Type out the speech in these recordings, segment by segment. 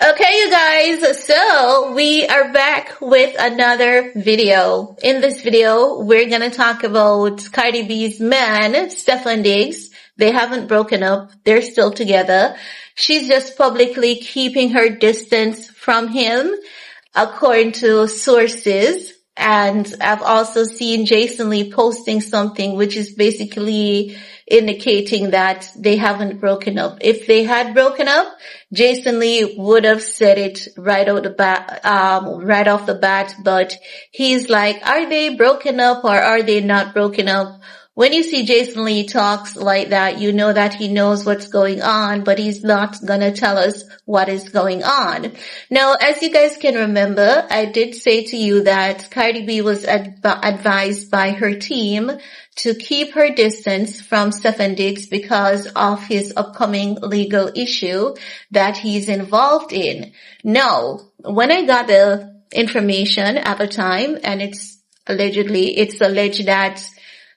Okay, you guys, so we are back with another video. In this video, we're gonna talk about Cardi B's man, Stefon Diggs. They haven't broken up. They're still together. She's just publicly keeping her distance from him, according to sources. And I've also seen Jason Lee posting something which is basically indicating that they haven't broken up. If they had broken up, Jason Lee would have said it right off the bat, but he's like, are they broken up or are they not broken up? When you see Jason Lee talks like that, you know that he knows what's going on, but he's not gonna tell us what is going on. Now, as you guys can remember, I did say to you that Cardi B was advised by her team to keep her distance from Stefon Diggs because of his upcoming legal issue that he's involved in. Now, when I got the information at the time, and it's alleged that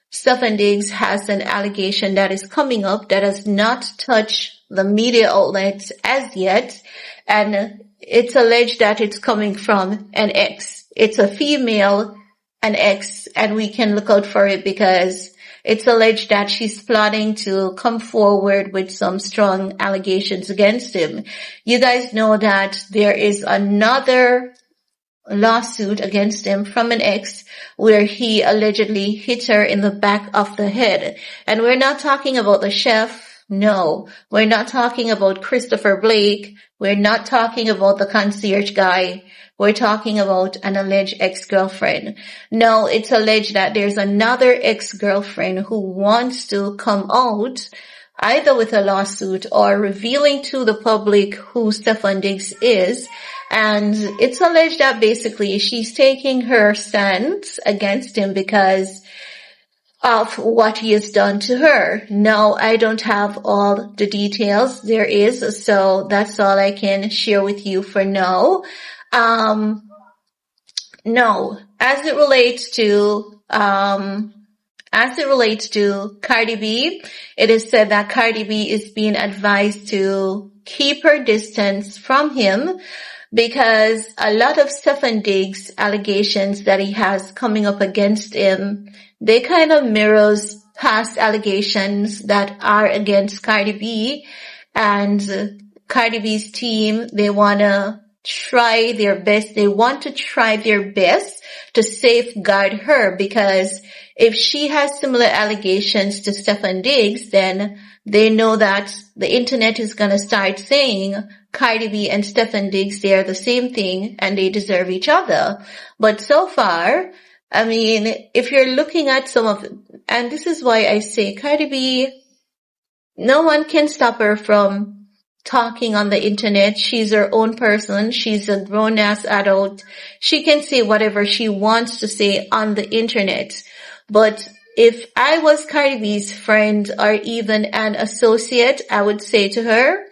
Stefon Diggs has an allegation that is coming up that has not touched the media outlets as yet, and it's alleged that it's coming from an ex. It's a female, an ex, and we can look out for it because it's alleged that she's plotting to come forward with some strong allegations against him. You guys know that there is another lawsuit against him from an ex where he allegedly hit her in the back of the head. And we're not talking about the chef. No, we're not talking about Christopher Blake. We're not talking about the concierge guy. We're talking about an alleged ex-girlfriend. No, it's alleged that there's another ex-girlfriend who wants to come out either with a lawsuit or revealing to the public who Stefon Diggs is. And it's alleged that basically she's taking her stance against him because of what he has done to her. Now, I don't have all the details there is, so that's all I can share with you for now. No, as it relates to Cardi B, it is said that Cardi B is being advised to keep her distance from him because a lot of Stefon Diggs allegations that he has coming up against him, they kind of mirrors past allegations that are against Cardi B, and Cardi B's team, they want to try their best. They want to try their best to safeguard her because if she has similar allegations to Stefon Diggs, then they know that the internet is going to start saying Cardi B and Stefon Diggs, they are the same thing and they deserve each other. But so far, I mean, if you're looking at and this is why I say Cardi B, no one can stop her from talking on the internet. She's her own person. She's a grown-ass adult. She can say whatever she wants to say on the internet. But if I was Cardi B's friend or even an associate, I would say to her,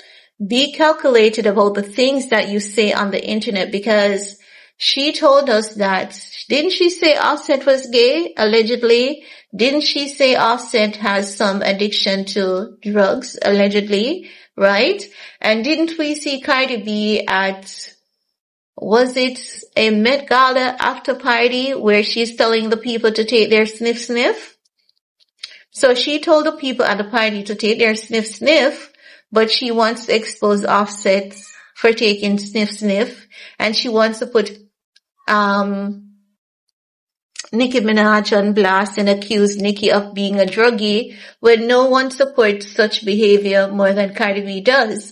be calculated about the things that you say on the internet because she told us that, didn't she say Offset was gay, allegedly? Didn't she say Offset has some addiction to drugs, allegedly, right? And didn't we see Cardi B at, was it a Met Gala after party where she's telling the people to take their sniff sniff? So she told the people at the party to take their sniff sniff, but she wants to expose Offset for taking sniff sniff, and she wants to put Nicki Minaj on blast and accuse Nicki of being a druggie when no one supports such behavior more than Cardi B does.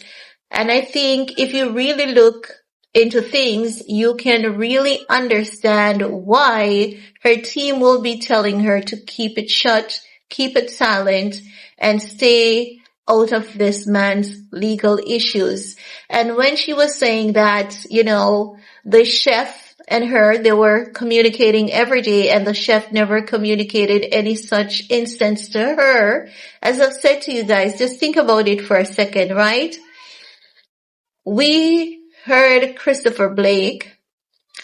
And I think if you really look into things, you can really understand why her team will be telling her to keep it shut, keep it silent, and stay out of this man's legal issues. And when she was saying that, you know, the chef and her, they were communicating every day and the chef never communicated any such instance to her. As I've said to you guys, just think about it for a second, right? We heard Christopher Blake,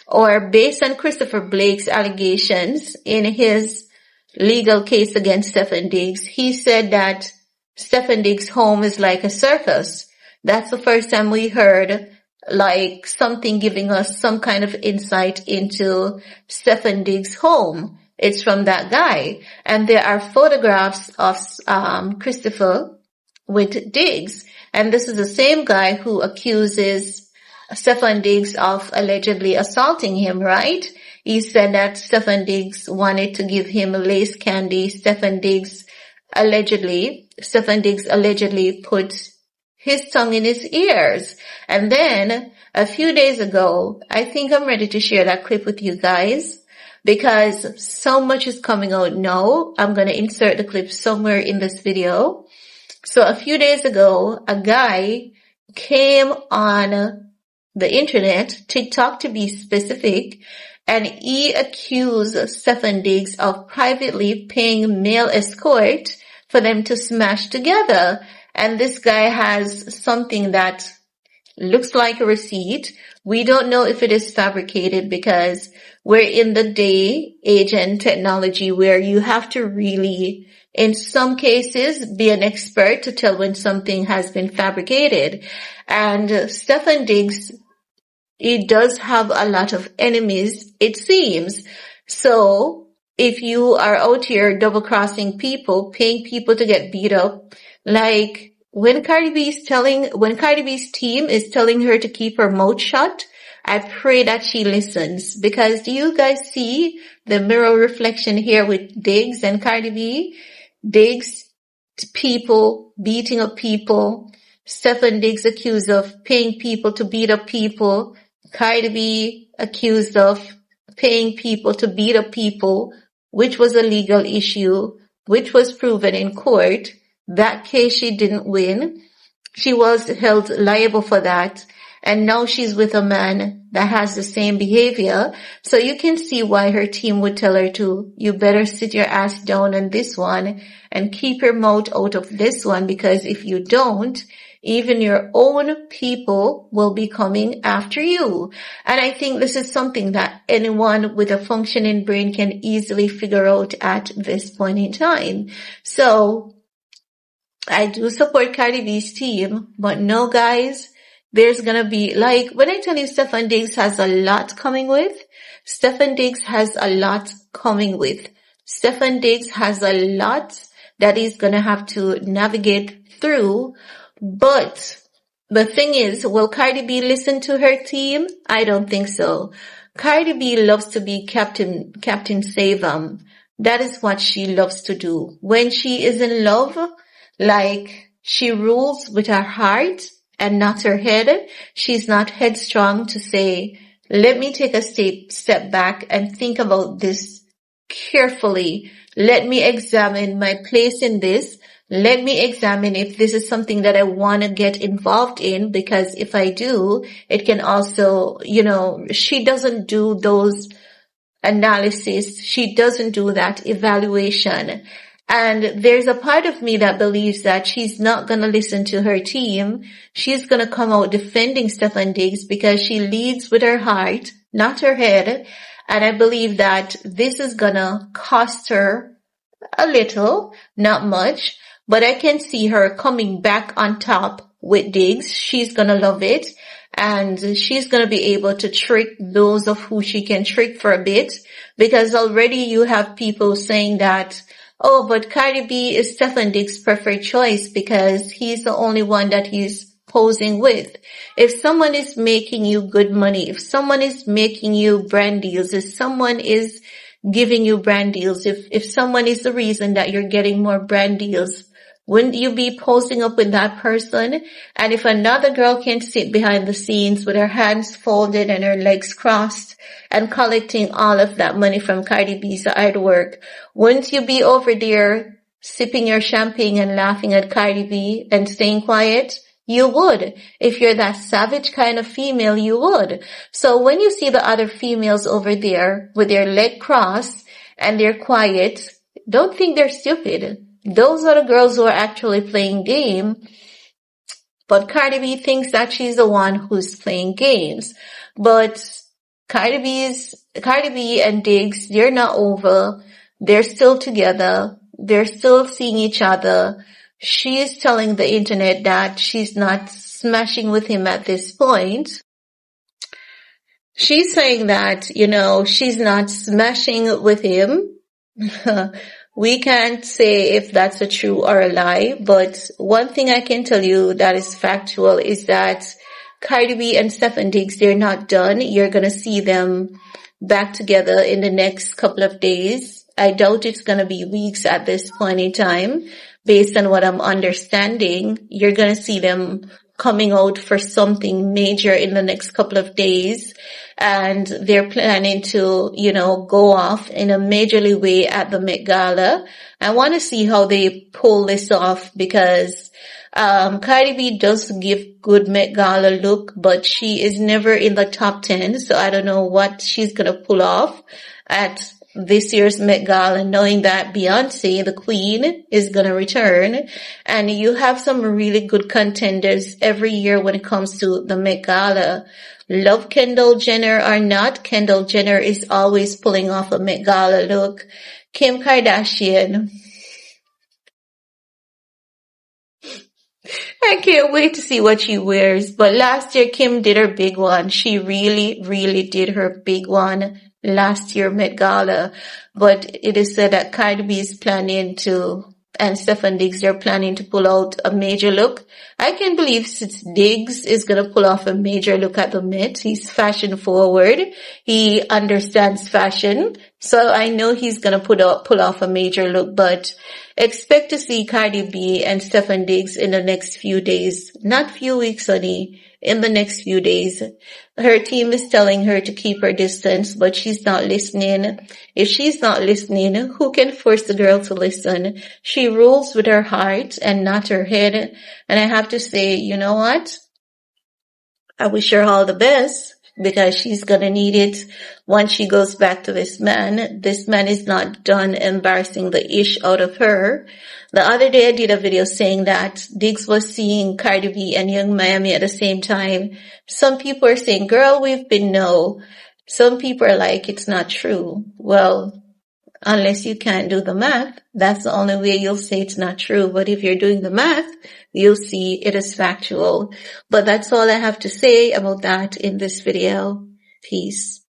or based on Christopher Blake's allegations in his legal case against Stefon Diggs, he said that Stefon Diggs' home is like a circus. That's the first time we heard like something giving us some kind of insight into Stefon Diggs' home. It's from that guy. And there are photographs of Christopher with Diggs. And this is the same guy who accuses Stefon Diggs of allegedly assaulting him, right? He said that Stefon Diggs wanted to give him lace candy. Stefon Diggs allegedly put his tongue in his ears. And then a few days ago, I think I'm ready to share that clip with you guys because so much is coming out now. I'm going to insert the clip somewhere in this video. So a few days ago, a guy came on the internet, TikTok to be specific, and he accused Stefon Diggs of privately paying male escort for them to smash together. And this guy has something that looks like a receipt. We don't know if it is fabricated because we're in the day age and technology where you have to really, in some cases, be an expert to tell when something has been fabricated. And Stefon Diggs, he does have a lot of enemies, it seems. So if you are out here double-crossing people, paying people to get beat up, like when Cardi B's team is telling her to keep her mouth shut, I pray that she listens, because do you guys see the mirror reflection here with Diggs and Cardi B? Diggs, people beating up people. Stefon Diggs accused of paying people to beat up people. Cardi B accused of paying people to beat up people, which was a legal issue, which was proven in court. That case she didn't win. She was held liable for that. And now she's with a man that has the same behavior. So you can see why her team would tell her to, you better sit your ass down on this one and keep your mouth out of this one, because if you don't, even your own people will be coming after you. And I think this is something that anyone with a functioning brain can easily figure out at this point in time. So I do support Cardi B's team, but no, guys, there's gonna be, like, when I tell you Stefon Diggs has a lot coming with, Stefon Diggs has a lot coming with. Stefon Diggs has a lot that he's gonna have to navigate through. But the thing is, will Cardi B listen to her team? I don't think so. Cardi B loves to be Captain Save 'em. That is what she loves to do. When she is in love, like, she rules with her heart and not her head. She's not headstrong to say, let me take a step back and think about this carefully. Let me examine my place in this. Let me examine if this is something that I want to get involved in, because if I do, it can also, she doesn't do those analysis. She doesn't do that evaluation. And there's a part of me that believes that she's not going to listen to her team. She's going to come out defending Stefon Diggs because she leads with her heart, not her head. And I believe that this is going to cost her a little, not much, but I can see her coming back on top with Diggs. She's going to love it. And she's going to be able to trick those of who she can trick for a bit, because already you have people saying that, oh, but Cardi B is Stefon Diggs' preferred choice because he's the only one that he's posing with. If someone is making you good money, if someone is making you brand deals, if someone is giving you brand deals, if someone is the reason that you're getting more brand deals, wouldn't you be posing up with that person? And if another girl can sit behind the scenes with her hands folded and her legs crossed and collecting all of that money from Cardi B's artwork, wouldn't you be over there sipping your champagne and laughing at Cardi B and staying quiet? You would. If you're that savage kind of female, you would. So when you see the other females over there with their leg crossed and they're quiet, don't think they're stupid. Those are the girls who are actually playing game. But Cardi B thinks that she's the one who's playing games. But Cardi B and Diggs, they're not over. They're still together. They're still seeing each other. She is telling the internet that she's not smashing with him at this point. She's saying that, she's not smashing with him. We can't say if that's a true or a lie, but one thing I can tell you that is factual is that Cardi B and Stefon Diggs, they're not done. You're gonna see them back together in the next couple of days. I doubt it's gonna be weeks at this point in time. Based on what I'm understanding, you're gonna see them coming out for something major in the next couple of days. And they're planning to, go off in a majorly way at the Met Gala. I want to see how they pull this off because Cardi B does give good Met Gala look, but she is never in the top 10. So I don't know what she's going to pull off at this year's Met Gala, knowing that Beyonce, the queen, is going to return. And you have some really good contenders every year when it comes to the Met Gala. Love Kendall Jenner or not, Kendall Jenner is always pulling off a Met Gala look. Kim Kardashian, I can't wait to see what she wears. But last year, Kim did her big one. She really, really did her big one last year, Met Gala. But it is said that Cardi B is planning to, and Stefon Diggs, they're planning to pull out a major look. I can't believe since Diggs is going to pull off a major look at the Met. He's fashion forward. He understands fashion. So I know he's going to pull off a major look, but expect to see Cardi B and Stefon Diggs in the next few days. Not few weeks, honey. In the next few days. Her team is telling her to keep her distance, but she's not listening. If she's not listening, who can force the girl to listen? She rules with her heart and not her head. And I have to say, you know what? I wish her all the best because she's gonna need it once she goes back to this man. This man is not done embarrassing the ish out of her. The other day I did a video saying that Diggs was seeing Cardi B and Young Miami at the same time. Some people are saying, girl, we've been no. Some people are like, it's not true. Well, unless you can't do the math, that's the only way you'll say it's not true. But if you're doing the math, you'll see it is factual. But that's all I have to say about that in this video. Peace.